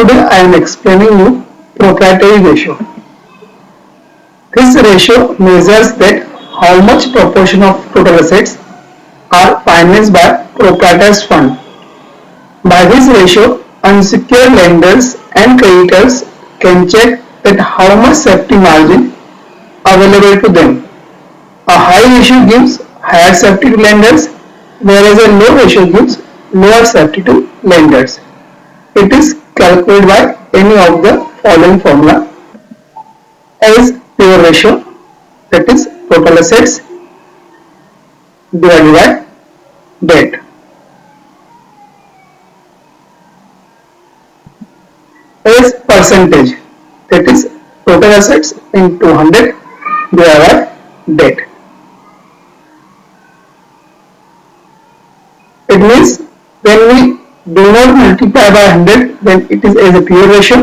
Today I am explaining you proprietary ratio. This ratio measures that how much proportion of total assets are financed by proprietors fund. By this ratio, unsecured lenders and creditors can check that how much safety margin available to them. A high ratio gives higher safety to lenders, whereas a low ratio gives lower safety to lenders. It is calculated by any of the following formula. A is pure ratio, that is total assets divided by debt. A is percentage, that is total assets into 100 divided by debt. It means when we do not multiply by 100, then it is as a pure ratio,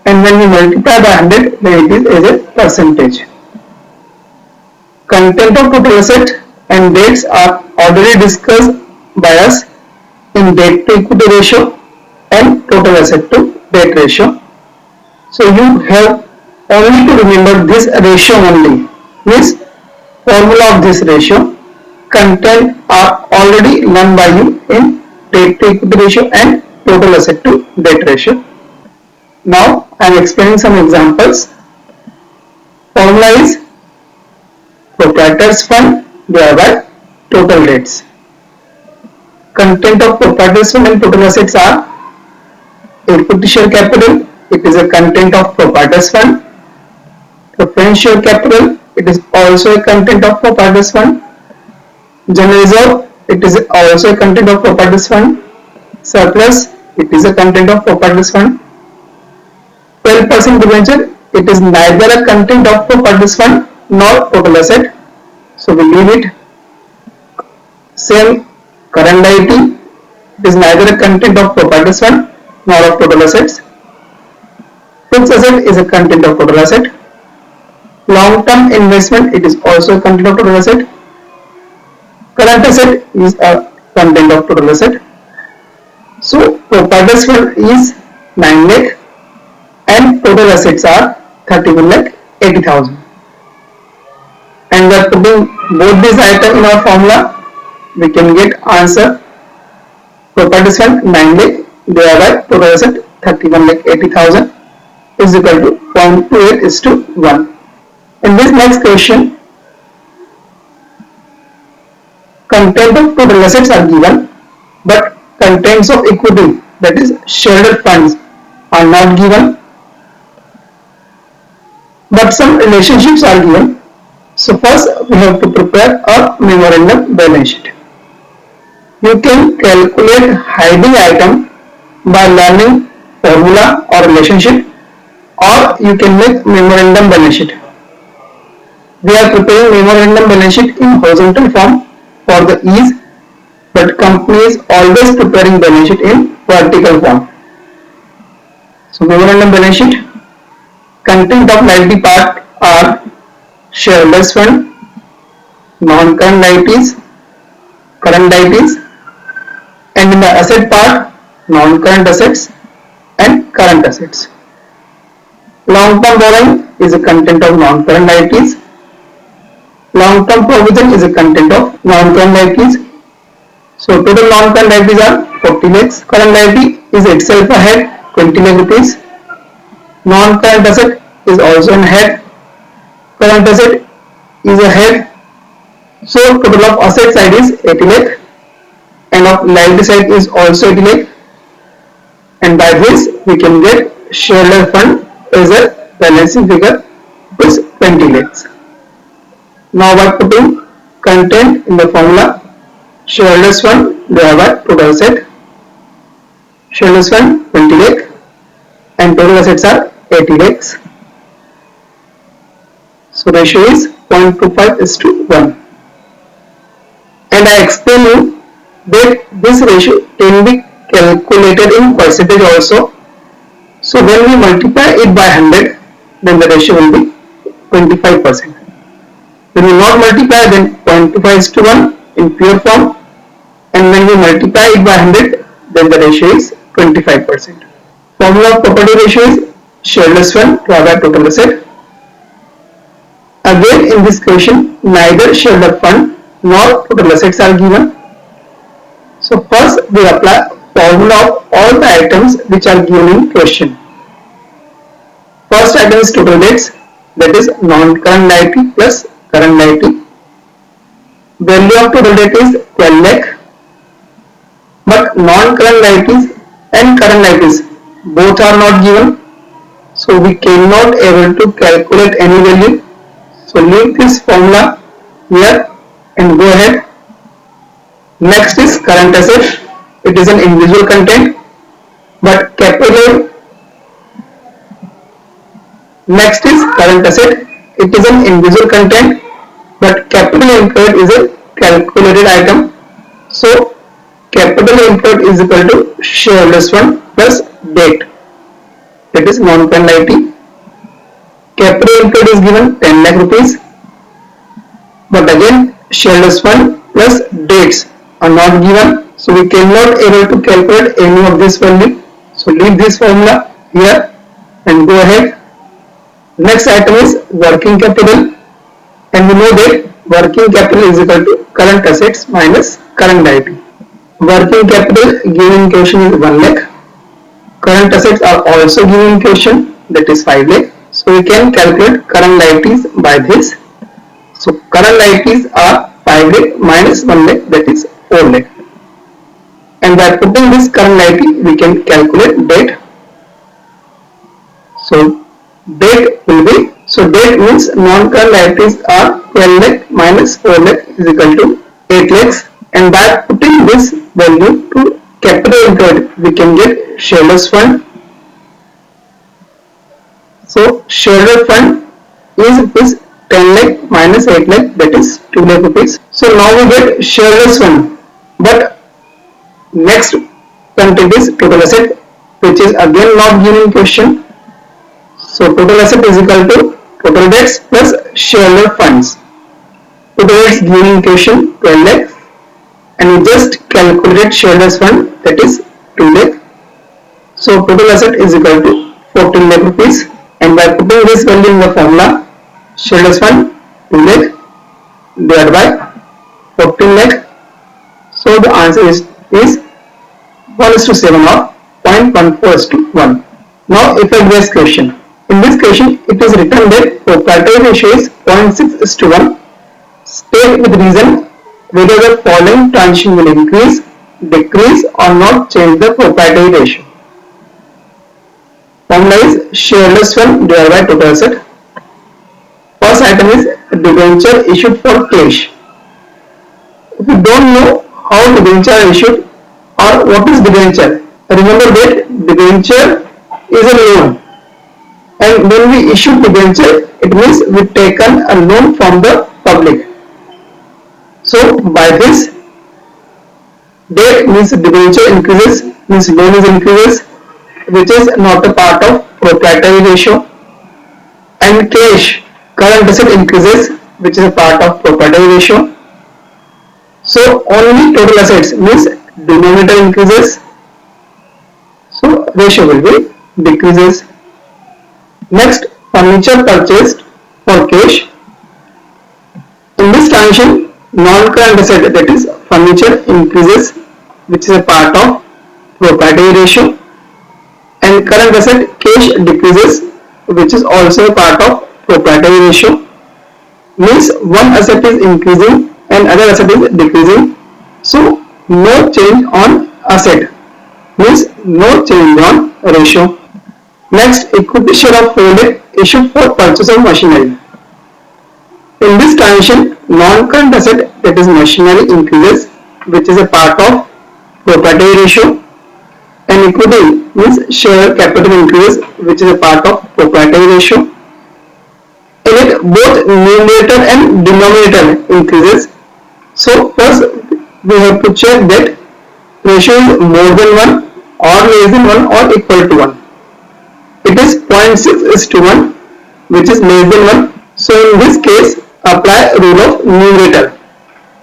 and when we multiply by 100, then it is as a percentage. Content of total asset and debts are already discussed by us in debt to equity ratio and total asset to debt ratio. So you have only to remember this ratio only, means formula of this ratio. Content are already learned by you in debt to equity ratio and total asset to debt ratio. Now I am explaining some examples. Formula is proprietors fund divided by total debts. Content of proprietors fund and total assets are equity share capital, it is a content of proprietors fund. Preference share capital, it is also a content of proprietors fund. General reserve, it is also a content of proprietors fund. Surplus, it is a content of proprietors fund. 12% debenture, it is neither a content of proprietors fund nor total asset, so we leave it. Same current liability, it is neither a content of proprietors fund nor of total assets. Fixed asset is a content of total asset. Long term investment, it is also a content of total asset. Current asset is a content of total asset. So proprietors fund is 9 lakh and total assets are 31 lakh 80,000. And we are putting both these items in our formula, we can get answer. Proprietors fund 9 lakh divided by total asset 31 lakh 80,000 is equal to 0.28:1. In this next question, content of total assets are given, but contents of equity, that is shareholder funds, are not given, but some relationships are given. So first we have to prepare a memorandum balance sheet. You can calculate hiding item by learning formula or relationship, or you can make memorandum balance sheet. We are preparing memorandum balance sheet in horizontal form for the ease, but company is always preparing balance sheet in vertical form. So memorandum balance sheet, content of liability part are shareholders fund, non-current liabilities, current liabilities, and in the asset part, non-current assets and current assets. Long-term borrowing is a content of non-current liabilities. Long-term provision is a content of non-current liabilities. So total non-current liabilities are 40 lakhs. Current liability is itself a head, 20 lakh rupees. Non-current asset is also a head. Current asset is a head. So total of asset side is 80 lakh and of liability side is also 80 lakh. And by this we can get shareholder fund as a balancing figure is 20 lakhs. Now by putting content in the formula, shareholders fund divided by total asset, shareholders fund 20 lakh and total assets are 80 lakhs. So ratio is 0.25:1. And I explain you that this ratio can be calculated in percentage also. So when we multiply it by 100, then the ratio will be 25%. When we not multiply, then 0.25:1 in pure form, and when we multiply it by 100, then the ratio is 25%. Formula of property ratio is share less fund divided by total asset. Again in this question, neither shareholder fund nor total assets are given. So first we apply formula of all the items which are given in question. First item is total debts, that is non-current liability plus current liability. Value of total debt is 12 lakh, but non-current liabilities and current liabilities both are not given, so we cannot able to calculate any value. So leave this formula here and go ahead. Next is current asset. It is an individual content, but capital. Next is current asset. It is an individual content, but capital employed is a calculated item. So capital employed is equal to shareholders fund plus debt. That is non-current liability. Capital employed is given 10 lakh rupees, but again shareholders fund plus debts are not given, so we cannot able to calculate any of this value. So leave this formula here and go ahead. Next item is working capital, and we know that working capital is equal to current assets minus current liability. Working capital given in question is 1 lakh. Current assets are also given in question, that is 5 lakh. So we can calculate current liabilities by this. So current liabilities are 5 lakh minus 1 lakh, that is 4 lakh. And by putting this current liability, we can calculate debt. So debt will be, so debt means non-current liabilities are 12 lakh minus 4 lakh is equal to 8 lakhs. And by putting this value to capital employed, we can get shareholders fund. So shareholder fund is 10 lakh minus 8 lakh, that is 2 lakh rupees. So now we get shareholders fund, but next content is total asset, which is again not given in question. So total asset is equal to total debts plus shareholder funds. Total debts given in question 12 lakh, and we just calculate shareholders fund, that is 2 lakh. So total asset is equal to 14 lakh rupees, and by putting this value in the formula, shareholders fund 2 lakh divided by 14 lakh. So the answer is 1:7 or 0.14:1. Now if I do this question, in this question it is written that proprietary ratio is 0.6:1. State with reason whether the following transition will increase, decrease or not change the proprietary ratio. Formula is shareholders fund divided by total asset. First item is debenture issued for cash. If you don't know how debenture are issued or what is debenture, remember that debenture is a loan, and when we issue debenture, it means we taken a loan from the public. So by this, debt means debenture increases, means loan is increases, which is not a part of proprietary ratio, and cash, current asset increases, which is a part of proprietary ratio. So only total assets means denominator increases, so ratio will be decreases. Next, furniture purchased for cash. In this transaction, non-current asset, that is furniture, increases, which is a part of proprietary ratio, and current asset cash decreases, which is also a part of proprietary ratio. Means one asset is increasing and other asset is decreasing, so no change on asset, means no change on ratio. Next, equity share of credit issued for purchase of machinery. In this transaction, non-current asset, that is machinery, increases, which is a part of proprietary ratio, and equity means share capital increases, which is a part of proprietary ratio. In it, both numerator and denominator increases. So first we have to check that ratio is more than 1 or less than 1 or equal to 1. It is 0.6:1, which is less than 1. So in this case, apply rule of numerator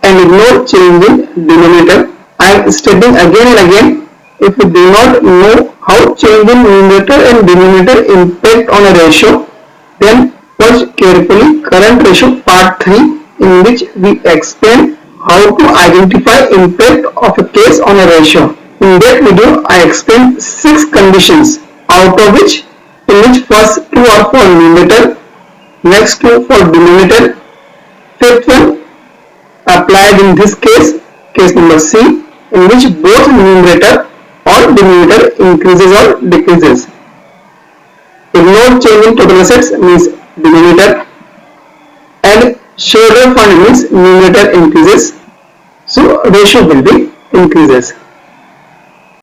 and ignore change in denominator. I am stating again and again, if you do not know how change in numerator and denominator impact on a ratio, then watch carefully current ratio part 3, in which we explain how to identify impact of a case on a ratio. In that video I explained 6 conditions, out of which first 2 are for numerator, next 2 for denominator, fifth one applied in this case, case number C, in which both numerator or denominator increases or decreases. Ignore change in total assets means denominator, and shareholder fund means numerator increases, so ratio will be increases.